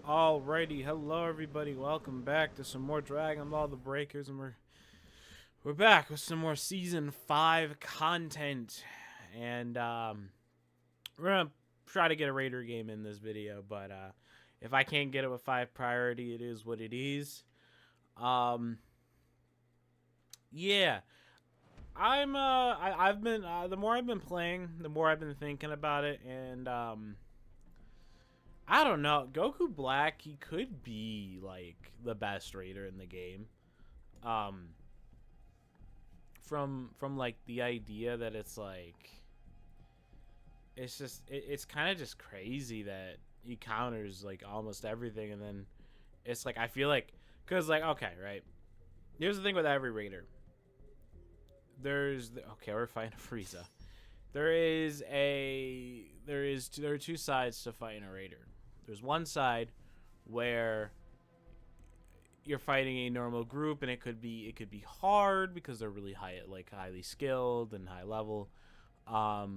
Alrighty, hello everybody, welcome back to some more Dragon Ball The Breakers, and we're back with some more Season 5 content, and we're gonna try to get a Raider game in this video, but if I can't get it with 5 priority, it is what it is. Yeah, I've been, the more I've been playing, the more I've been thinking about it, and I don't know. Goku Black, he could be like the best Raider in the game. Um from like the idea that it's like it's kind of just crazy that he counters like almost everything, and then it's like I feel like cuz like okay, right? Here's the thing with every Raider. Okay, we're fighting Frieza. There are two sides to fighting a Raider. There's one side where you're fighting a normal group, and it could be hard because they're really highly skilled and high level, or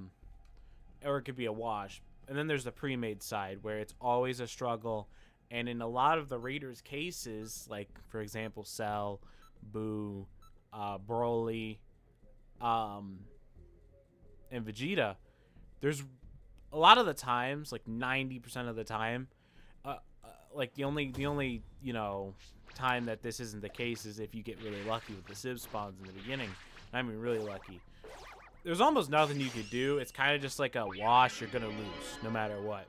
it could be a wash. And then there's the pre-made side where it's always a struggle, and in a lot of the Raiders' cases, like for example Cell, Boo, Broly, and Vegeta, there's a lot of the times, like 90% of the time, like the only time that this isn't the case is if you get really lucky with the Civ spawns in the beginning. I mean really lucky. There's almost nothing you could do. It's kind of just like a wash. You're gonna lose no matter what.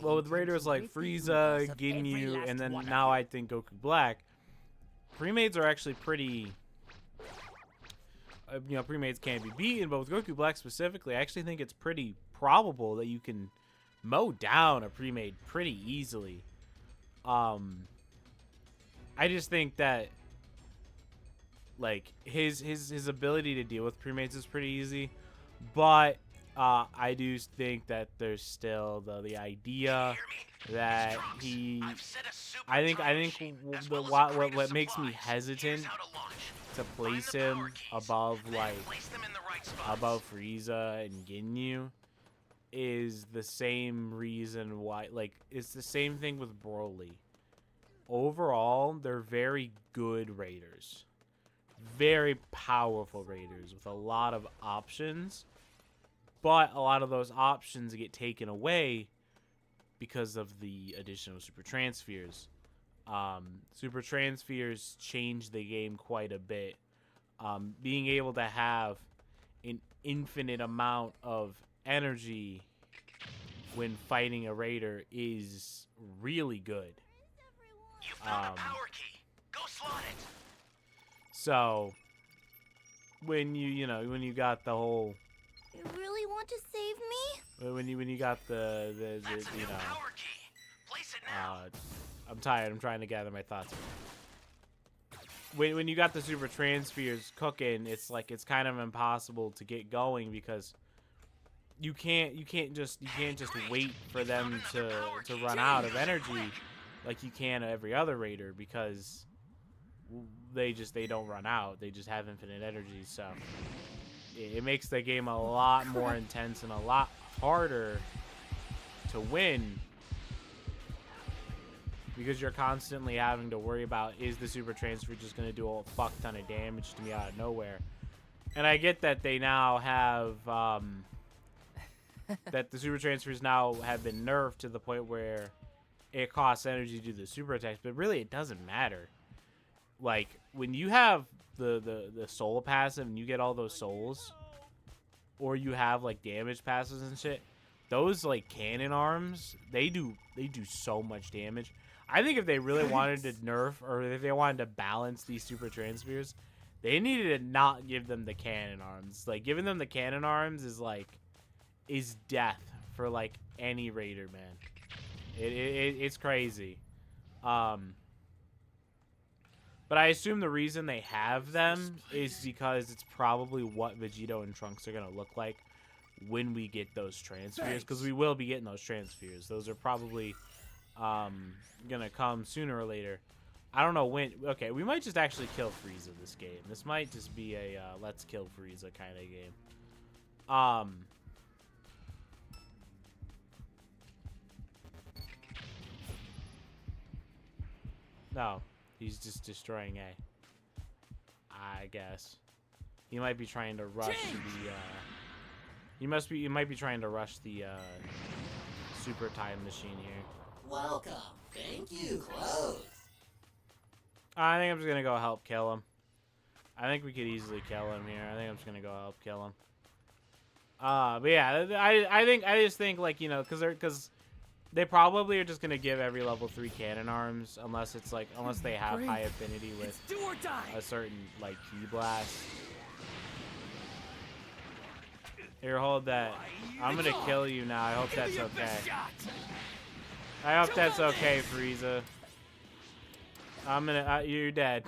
Well, with Raiders like Frieza, Ginyu, and then now I think Goku Black, pre-mades are actually pretty. Pre-mades can't be beaten, but with Goku Black specifically, I actually think it's pretty probable that you can mow down a pre-made pretty easily. I just think that like his ability to deal with pre-mates is pretty easy, but I do think that there's still the idea that what makes me hesitant to place him above Frieza and Ginyu is the same reason why, like, it's the same thing with Broly. Overall, they're very good Raiders. Very powerful Raiders with a lot of options. But a lot of those options get taken away because of the additional Super Transfers. Super Transfers change the game quite a bit. Being able to have an infinite amount of energy when fighting a Raider is really good. You found a power key. Go slot it. So when you got the whole, You really want to save me? when you got the That's a new power key. Place it now. I'm tired. I'm trying to gather my thoughts. When you got the Super Transfers cooking, it's like it's kind of impossible to get going because you can't just wait for them to run out of energy like you can every other Raider, because they don't run out. They just have infinite energy. So it makes the game a lot more intense and a lot harder to win, because you're constantly having to worry about, is the Super Transfer just going to do a fuck ton of damage to me out of nowhere? And I get that they now have, that the Super Transfers now have been nerfed to the point where it costs energy to do the super attacks, but really it doesn't matter. Like, when you have the soul passive and you get all those souls, or you have like damage passes and shit, those like cannon arms, they do so much damage. I think if they really wanted to nerf, or if they wanted to balance these Super Transfers, they needed to not give them the cannon arms. Like, giving them the cannon arms is death for like any Raider, man. It's crazy. But I assume the reason they have them is because it's probably what Vegito and Trunks are going to look like when we get those transfers. Because we will be getting those transfers. Those are probably going to come sooner or later. I don't know when. Okay, we might just actually kill Frieza this game. This might just be a let's kill Frieza kind of game. No, he's just destroying A. I guess he might be trying to rush the. He might be trying to rush the super time machine here. Welcome. Thank you. Close. I think I'm just gonna go help kill him. I think we could easily kill him here. I think I'm just gonna go help kill him. But yeah, I just think like, you know, because they probably are just gonna give every level 3 cannon arms unless they have high affinity with a certain like key blast. Here, hold that. I'm gonna kill you now. I hope that's okay. I hope that's okay, Frieza. You're dead.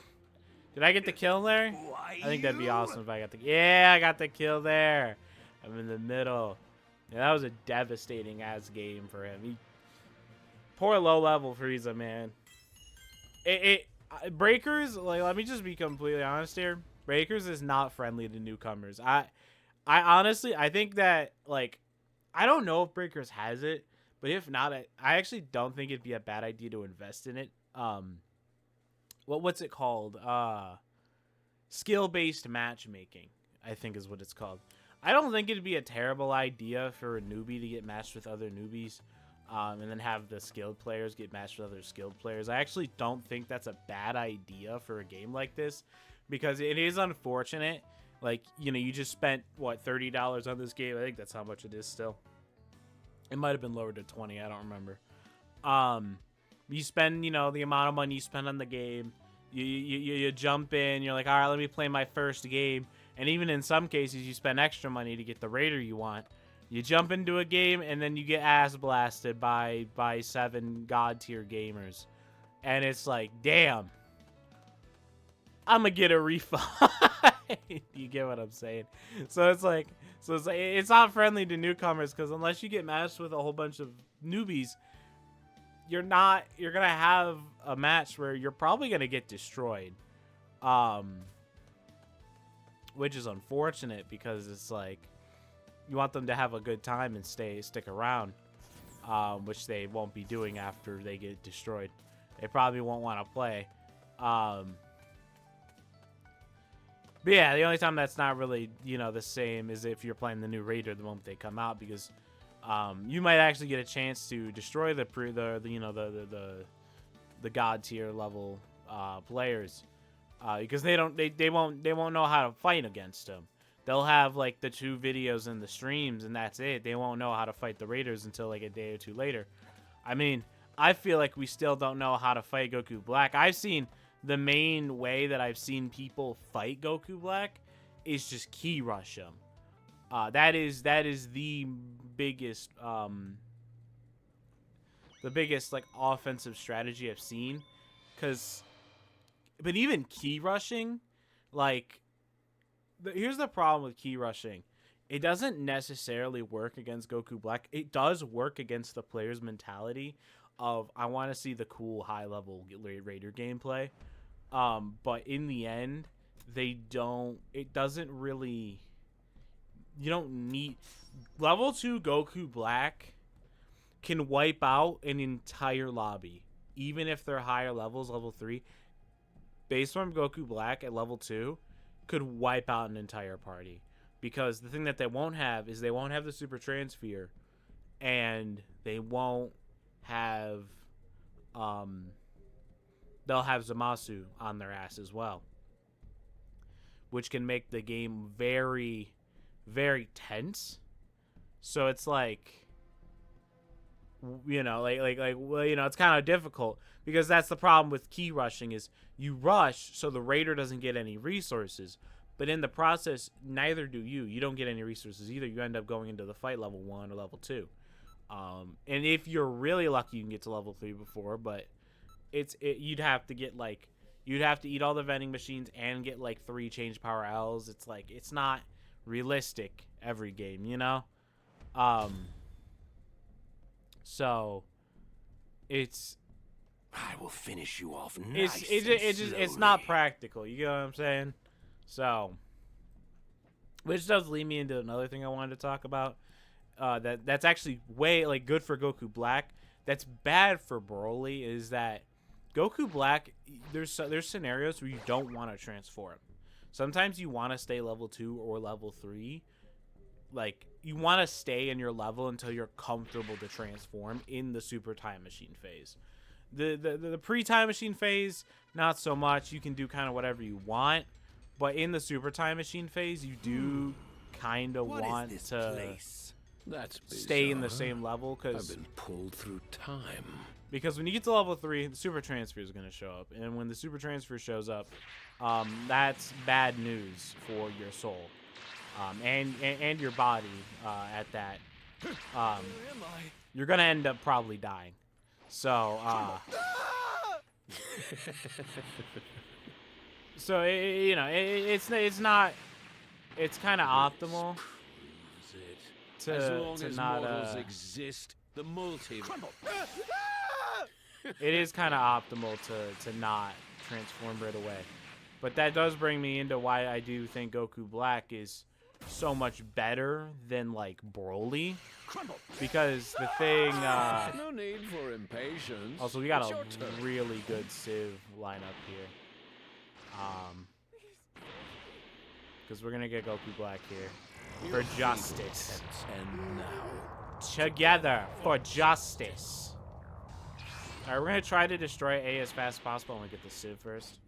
Did I get the kill there? I think that'd be awesome if I got the. Yeah, I got the kill there. I'm in the middle. Yeah, that was a devastating ass game for him. Poor low level Frieza, man. Breakers, like, let me just be completely honest here. Breakers is not friendly to newcomers. I honestly, I think that, like, I don't know if Breakers has it, but if not, I actually don't think it'd be a bad idea to invest in it. What's it called? Skill-based matchmaking, I think is what it's called. I don't think it'd be a terrible idea for a newbie to get matched with other newbies, and then have the skilled players get matched with other skilled players. I actually don't think that's a bad idea for a game like this, because it is unfortunate. Like, you know, you just spent, what, $30 on this game? I think that's how much it is still. It might have been lowered to 20, I don't remember. You spend, you know, the amount of money you spend on the game. You jump in, you're like, all right, let me play my first game. And even in some cases, you spend extra money to get the raider you want. You jump into a game, and then you get ass blasted by 7 god tier gamers. And it's like, damn. I'm gonna get a refund. You get what I'm saying? So it's like, it's not friendly to newcomers, because unless you get matched with a whole bunch of newbies, you're gonna have a match where you're probably gonna get destroyed, which is unfortunate, because it's like you want them to have a good time and stick around, which they won't be doing after they get destroyed. They probably won't want to play. But yeah, the only time that's not really, you know, the same is if you're playing the new raider the moment they come out, because you might actually get a chance to destroy the god tier level players, because they won't know how to fight against them. They'll have like the 2 videos in the streams, and that's it. They won't know how to fight the raiders until like a day or 2 later. I mean, I feel like we still don't know how to fight Goku Black. I've seen the main way that I've seen people fight Goku Black is just key rush him. That is the biggest like offensive strategy I've seen. But even key rushing, like, here's the problem with key rushing. It doesn't necessarily work against Goku Black. It does work against the player's mentality of, I want to see the cool high-level Raider gameplay. But in the end, it doesn't really... You don't need... Level 2 Goku Black can wipe out an entire lobby. Even if they're higher levels, level 3. Baseform Goku Black at level 2 could wipe out an entire party. Because the thing that they won't have is they won't have the Super Transfer. And they won't have... they'll have Zamasu on their ass as well. Which can make the game very, very tense. So it's like... You know, well, you know, it's kind of difficult, because that's the problem with key rushing is you rush so the raider doesn't get any resources, but in the process, neither do you. You don't get any resources either. You end up going into the fight level 1 or level 2. And if you're really lucky, you can get to level 3 before, but you'd have to get like, you'd have to eat all the vending machines and get like 3 change power L's. It's like, it's not realistic every game, you know? So it's... I will finish you off nice it's not practical. You get what I'm saying? So, which does lead me into another thing I wanted to talk about. That's actually way like good for Goku Black. That's bad for Broly is that Goku Black, there's scenarios where you don't want to transform. Sometimes you want to stay level 2 or level 3. Like, you want to stay in your level until you're comfortable to transform in the Super Time Machine phase. The pre-Time Machine phase, not so much. You can do kind of whatever you want. But in the Super Time Machine phase, you do kind of want to stay in the same level. I've been pulled through time. Because when you get to level 3, the Super Transfer is going to show up. And when the Super Transfer shows up, that's bad news for your soul. And your body at that. You're going to end up probably dying. So, so it's not, it's kind of optimal to not exist, the multiverse. It is kind of optimal to not transform right away. But that does bring me into why I do think Goku Black is so much better than like Broly, because the thing no need for impatience. also we got a really good Civ lineup here, because we're gonna get Goku Black here for justice, And now together for justice. All right, we're gonna try to destroy A as fast as possible. I'm gonna get the Civ first.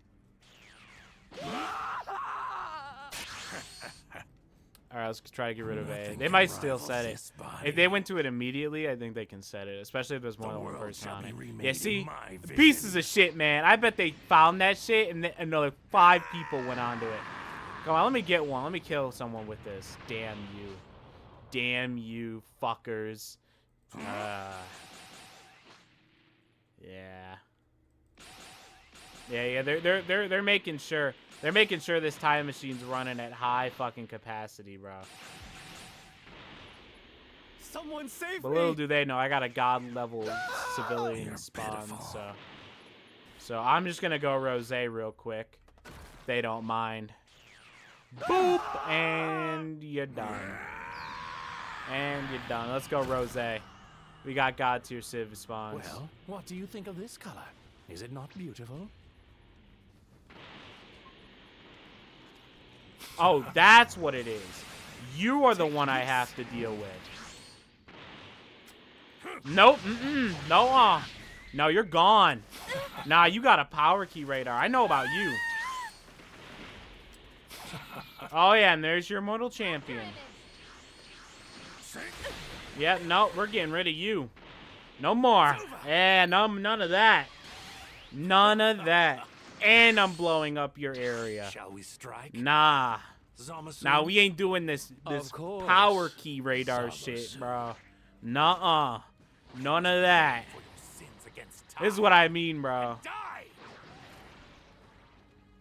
All right, let's try to get rid of A. They might still set it. If they went to it immediately, I think they can set it, especially if there's more than one person on it. Yeah, see, pieces of shit, man. I bet they found that shit and another 5 people went onto it. Come on, let me get one. Let me kill someone with this. Damn you. Damn you, fuckers. Yeah. Yeah, they're making sure. They're making sure this time machine's running at high fucking capacity, bro. Someone save But me! little do they know, I got a god level civilian spawn, so I'm just gonna go Rose real quick. If they don't mind. Boop, and you're done. And you're done. Let's go Rose. We got god tier civ spawns. Well, what do you think of this color? Is it not beautiful? Oh, that's what it is. You are the one I have to deal with. Nope. No. No, you're gone. Nah, you got a power key radar. I know about you. Oh, yeah, and there's your Mortal Champion. Yeah, no, we're getting rid of you. No more. Yeah, none of that. None of that. And I'm blowing up your area. Shall we strike? Nah. Zamasu? Nah, we ain't doing this power key radar shit, bro. Nuh-uh. None of that. For your sins against time. This is what I mean, bro. Die!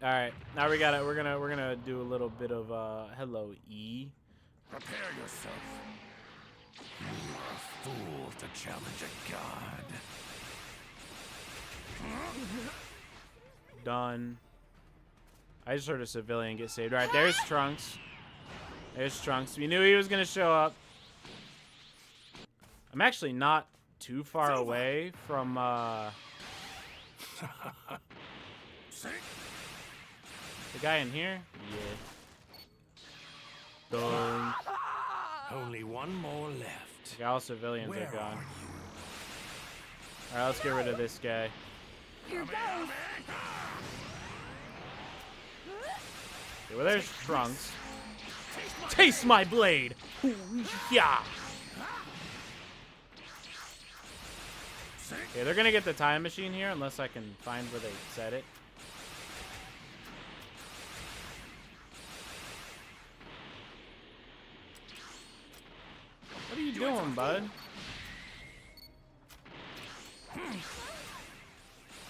All right, now we're gonna do a little bit of hello E. Prepare yourself. You are a fool to challenge a god. Done. I just heard a civilian get saved. All right, there's Trunks. There's Trunks. We knew he was gonna show up. I'm actually not too far away from the guy in here. Yeah. Done. Only one more left. Yeah, all civilians Where are gone. are you? All right, let's get rid of this guy. Here goes. Okay, well, there's Trunks. Taste my blade! Ooh, yeah! Okay, they're gonna get the time machine here unless I can find where they set it. What are you doing, bud?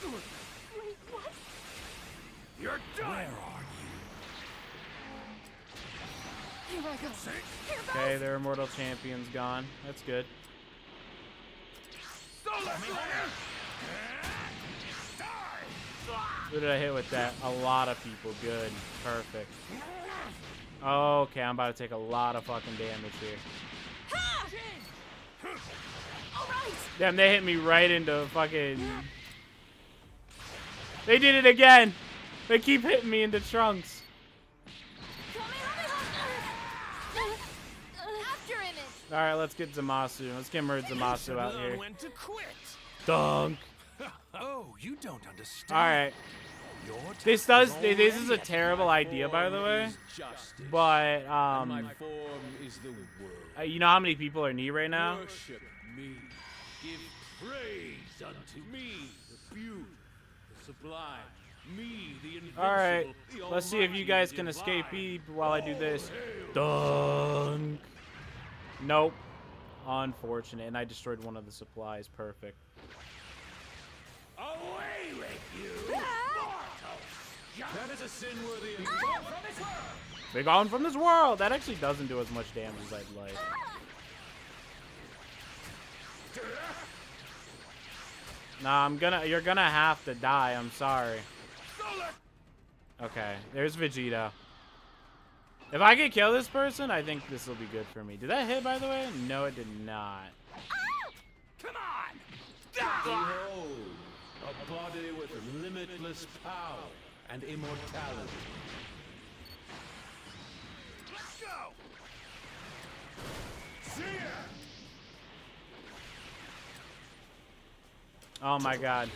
Wait, what? You're done. Where are Here I go. Here goes. Okay, their immortal champion's gone. That's good. Who did I hit with that? A lot of people. Good. Perfect. Okay, I'm about to take a lot of fucking damage here. Ha! All right. Damn, they hit me right into fucking... They did it again. They keep hitting me into trunks. After image. All right, let's get Zamasu. Let's get Murd Zamasu out here. When to quit. Dunk. Oh, you don't understand. All right. This is a terrible idea, by the way. But My form is the world. you know how many people are in need right now? Worship me. Give praise unto me, the beautiful, the sublime. Me, the invincible. All right. the Let's see if you almighty, guys the can escape divine. me while I do this. Dunk. Nope. Unfortunate. And I destroyed one of the supplies. Perfect. Away with you, That is a sin worthy of Be gone from this world. That actually doesn't do as much damage as I'd like. Nah, you're gonna have to die. I'm sorry. Okay, there's Vegeta. If I could kill this person, I think this will be good for me. Did that hit, by the way? No, it did not. come on. Behold, a body with limitless power and immortality. Let's go. See ya. Oh my god.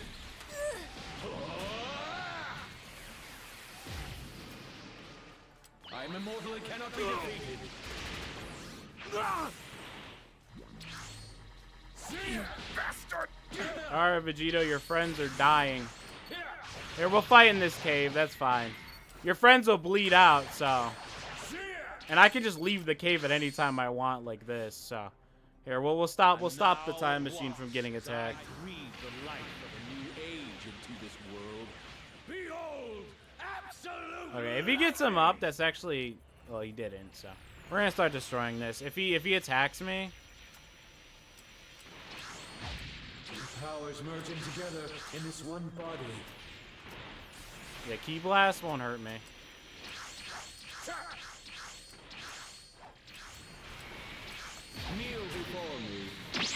I am immortal and cannot be defeated. See ya, bastard. Alright, Vegito, your friends are dying. Here, we'll fight in this cave. That's fine. Your friends will bleed out, so. See ya. And I can just leave the cave at any time I want, like this. So, here, we'll stop the time machine from getting attacked. I breathe the life of a new age into this world. Behold, absolute. Okay, if he gets him up, that's actually, well, he didn't. So, we're gonna start destroying this. If he attacks me, Powers merging together in this one body. yeah, Ki Blast won't hurt me. Kneel before me.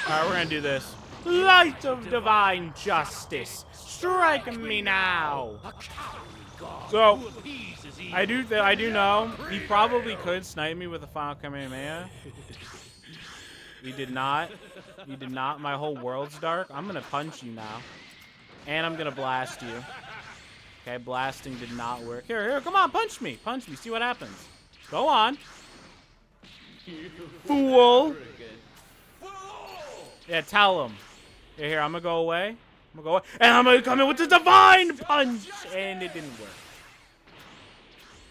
Alright, we're gonna do this. Light of divine justice, strike me now. So, I do know he probably could snipe me with a Final Kamehameha. He did not. He did not. My whole world's dark. I'm gonna punch you now, and I'm gonna blast you. Okay, blasting did not work. Here, come on, punch me, see what happens. Go on, fool. Yeah, tell him. Here, I'm gonna go away. And I'm gonna come in with the divine punch, and it didn't work.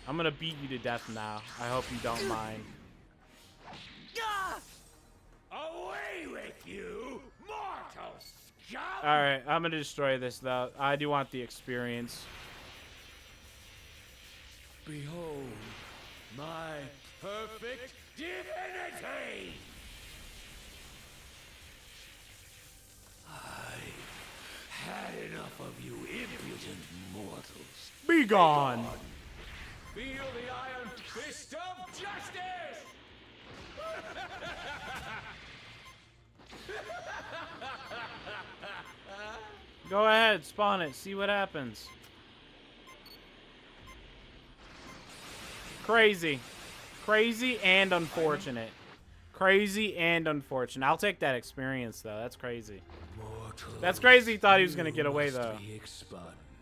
I'm gonna beat you to death now. I hope you don't mind. Away with you, mortal scum. All right, I'm gonna destroy this though. I do want the experience. Behold, my perfect divinity. I had enough of you impudent mortals. Be gone. Feel the iron fist of justice! Go ahead, spawn it. See what happens. Crazy. Crazy and unfortunate. Crazy and unfortunate. I'll take that experience, though. That's crazy. That's crazy. He thought he was going to get away, though.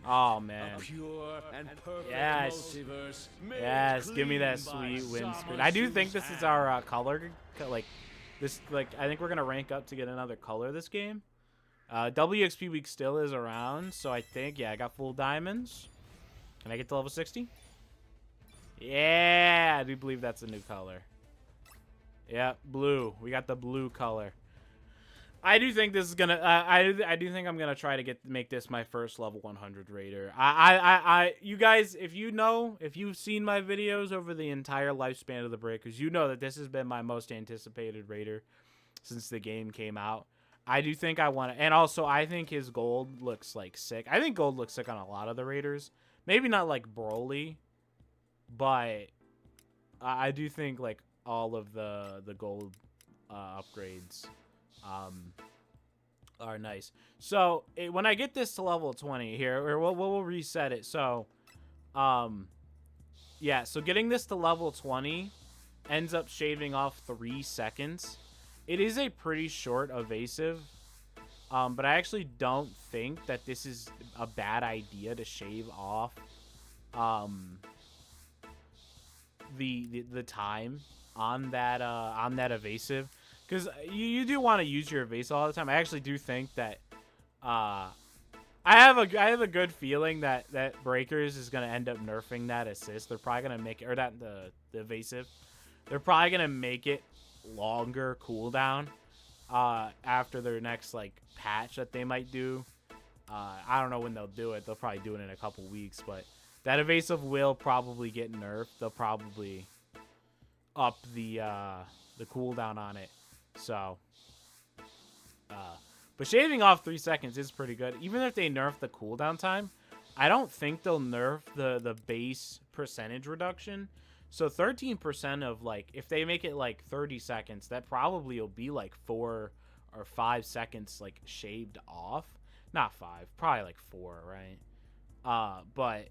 Oh, man. Pure and perfect Yes. multiverse Yes, made give me that clean by sweet win screen. I do think this is our color, like, this, like, I think we're going to rank up to get another color this game. WXP week still is around, so I think, yeah, I got full diamonds. Can I get to level 60? Yeah, I do believe that's a new color. Yeah, blue. We got the blue color. I do think this is gonna. I do think I'm gonna try to make this my first level 100 raider. You guys, if you've seen my videos over the entire lifespan of the Breakers, you know that this has been my most anticipated raider since the game came out. I do think I want to, and also I think his gold looks like sick. I think gold looks sick on a lot of the raiders. Maybe not like Broly, but I do think like all of the gold upgrades Are nice. So when I get this to level 20 here, we'll reset it. So, yeah. So getting this to level 20 ends up shaving off 3 seconds. It is a pretty short evasive, but I actually don't think that this is a bad idea to shave off the time on that evasive, because you do want to use your evasive all the time. I actually do think that I have a good feeling that Breakers is gonna end up nerfing that assist. They're probably gonna make it, or that the evasive. They're probably gonna make it longer cooldown after their next like patch that they might do. I don't know when they'll do it. They'll probably do it in a couple weeks, but that evasive will probably get nerfed. They'll probably up the cooldown on it. So, but shaving off 3 seconds is pretty good. Even if they nerf the cooldown time, I don't think they'll nerf the base percentage reduction. So 13% of, like, if they make it like 30 seconds, that probably will be like 4 or 5 seconds like shaved off. Not 5, probably like 4, right? But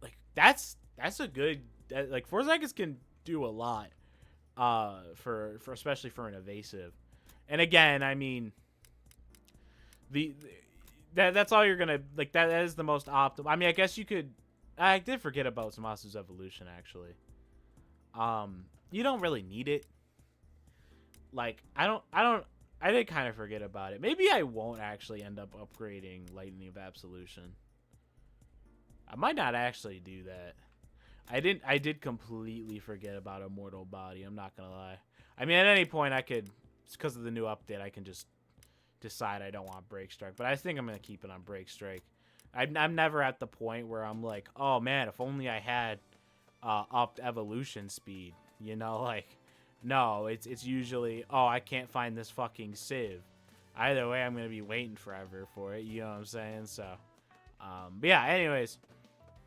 like that's a good, like 4 seconds can do a lot for especially for an evasive. And again, I mean, that's all you're gonna like. That is the most optimal. I mean, I guess you could. I did forget about Zamasu's evolution actually. You don't really need it. Like I did kind of forget about it. Maybe I won't actually end up upgrading Lightning of Absolution. I might not actually do that. I did completely forget about Immortal Body. I'm not gonna lie. I mean, at any point I could, because of the new update, I can just decide I don't want Break Strike. But I think I'm gonna keep it on Break Strike. I'm never at the point where I'm like, oh man, if only I had upped evolution speed. You know, like, no, it's usually, oh, I can't find this fucking Civ. Either way, I'm gonna be waiting forever for it. You know what I'm saying? So, but yeah. Anyways.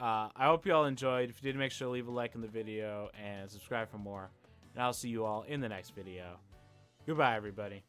I hope you all enjoyed. If you did, make sure to leave a like in the video and subscribe for more. And I'll see you all in the next video. Goodbye, everybody.